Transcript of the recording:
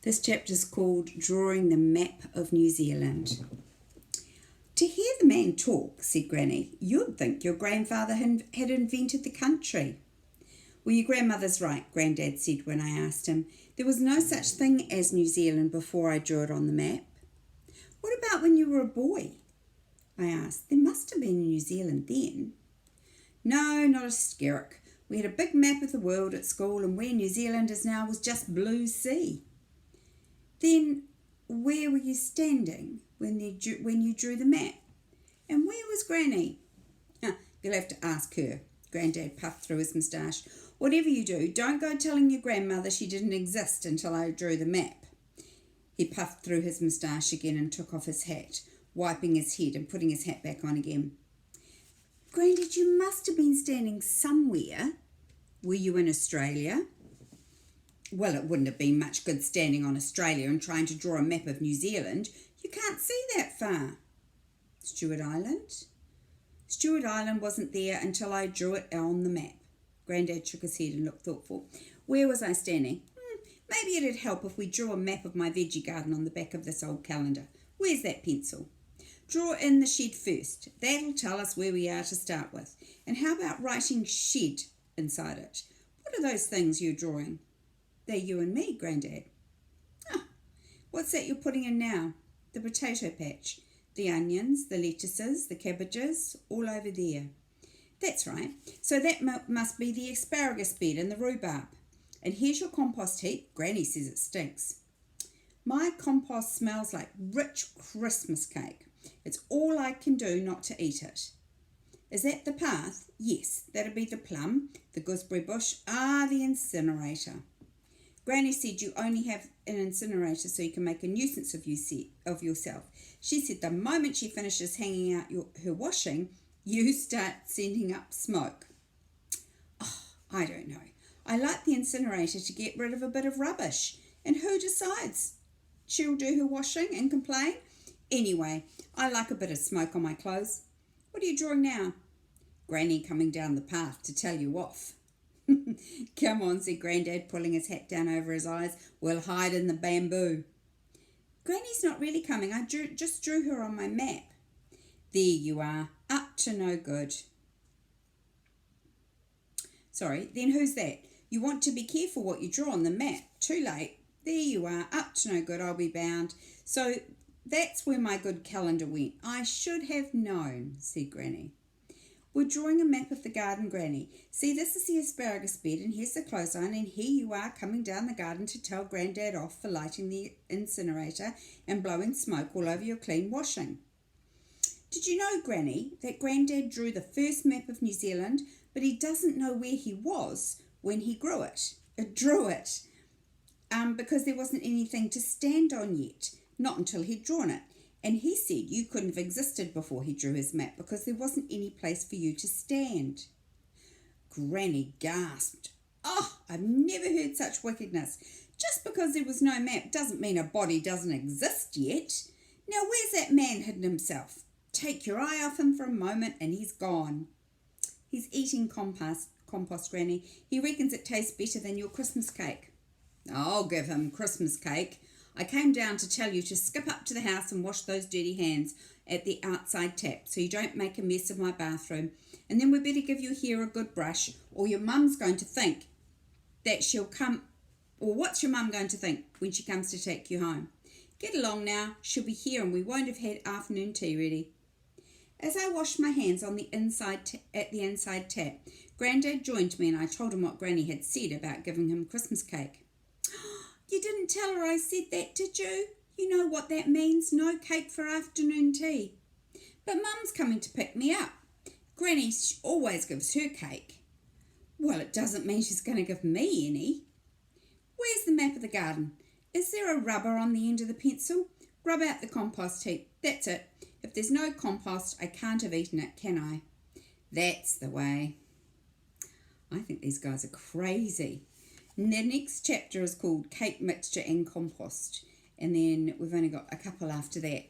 This chapter is called Drawing the Map of New Zealand. To hear the man talk, said Granny, you'd think your grandfather had invented the country. Well, your grandmother's right, Grandad said when I asked him. There was no such thing as New Zealand before I drew it on the map. What about when you were a boy? I asked. There must have been a New Zealand then. No, not a skerrick. We had a big map of the world at school, and where New Zealand is now was just blue sea. Then where were you standing when you drew the map? And where was Granny? You'll have to ask her. Grandad puffed through his moustache. Whatever you do, don't go telling your grandmother she didn't exist until I drew the map. He puffed through his moustache again and took off his hat, wiping his head and putting his hat back on again. Grandad, you must have been standing somewhere. Were you in Australia? Well, it wouldn't have been much good standing on Australia and trying to draw a map of New Zealand. You can't see that far. Stewart Island? Stewart Island wasn't there until I drew it on the map. Grandad shook his head and looked thoughtful. Where was I standing? Maybe it'd help if we drew a map of my veggie garden on the back of this old calendar. Where's that pencil? Draw in the shed first. That'll tell us where we are to start with. And how about writing shed inside it? What are those things you're drawing? They're you and me, Grandad. What's that you're putting in now? The potato patch. The onions, the lettuces, the cabbages, all over there. That's right. So that must be the asparagus bed and the rhubarb. And here's your compost heap. Granny says it stinks. My compost smells like rich Christmas cake. It's all I can do not to eat it. Is that the path? Yes, that'll be the plum, the gooseberry bush, the incinerator. Granny said you only have an incinerator so you can make a nuisance of yourself. She said the moment she finishes hanging out her washing, you start sending up smoke. I don't know. I like the incinerator to get rid of a bit of rubbish. And who decides she'll do her washing and complain? Anyway, I like a bit of smoke on my clothes. What are you drawing now? Granny coming down the path to tell you off. Come on, said Grandad, pulling his hat down over his eyes. We'll hide in the bamboo. Granny's not really coming. I just drew her on my map. There you are, up to no good. Sorry, then who's that? You want to be careful what you draw on the map. Too late. There you are, up to no good, I'll be bound. So that's where my good calendar went. I should have known, said Granny. We're drawing a map of the garden, Granny. See, this is the asparagus bed, and here's the clothesline, and here you are coming down the garden to tell Grandad off for lighting the incinerator and blowing smoke all over your clean washing. Did you know, Granny, that Grandad drew the first map of New Zealand, but he doesn't know where he was when he drew it, because there wasn't anything to stand on yet, not until he'd drawn it. And he said you couldn't have existed before he drew his map because there wasn't any place for you to stand. Granny gasped. I've never heard such wickedness. Just because there was no map doesn't mean a body doesn't exist yet. Now where's that man hidden himself? Take your eye off him for a moment and he's gone. He's eating compost, Granny. He reckons it tastes better than your Christmas cake. I'll give him Christmas cake. I came down to tell you to skip up to the house and wash those dirty hands at the outside tap so you don't make a mess of my bathroom. And then we better give your hair a good brush or your mum's going to think that she'll come, or what's your mum going to think when she comes to take you home? Get along now, she'll be here and we won't have had afternoon tea ready. As I washed my hands on the inside at the inside tap, Grandad joined me and I told him what Granny had said about giving him Christmas cake. You didn't tell her I said that, did you? You know what that means, no cake for afternoon tea. But Mum's coming to pick me up. Granny always gives her cake. Well, it doesn't mean she's going to give me any. Where's the map of the garden? Is there a rubber on the end of the pencil? Rub out the compost heap. That's it. If there's no compost, I can't have eaten it, can I? That's the way. I think these guys are crazy. And the next chapter is called Cake Mixture and Compost. And then we've only got a couple after that.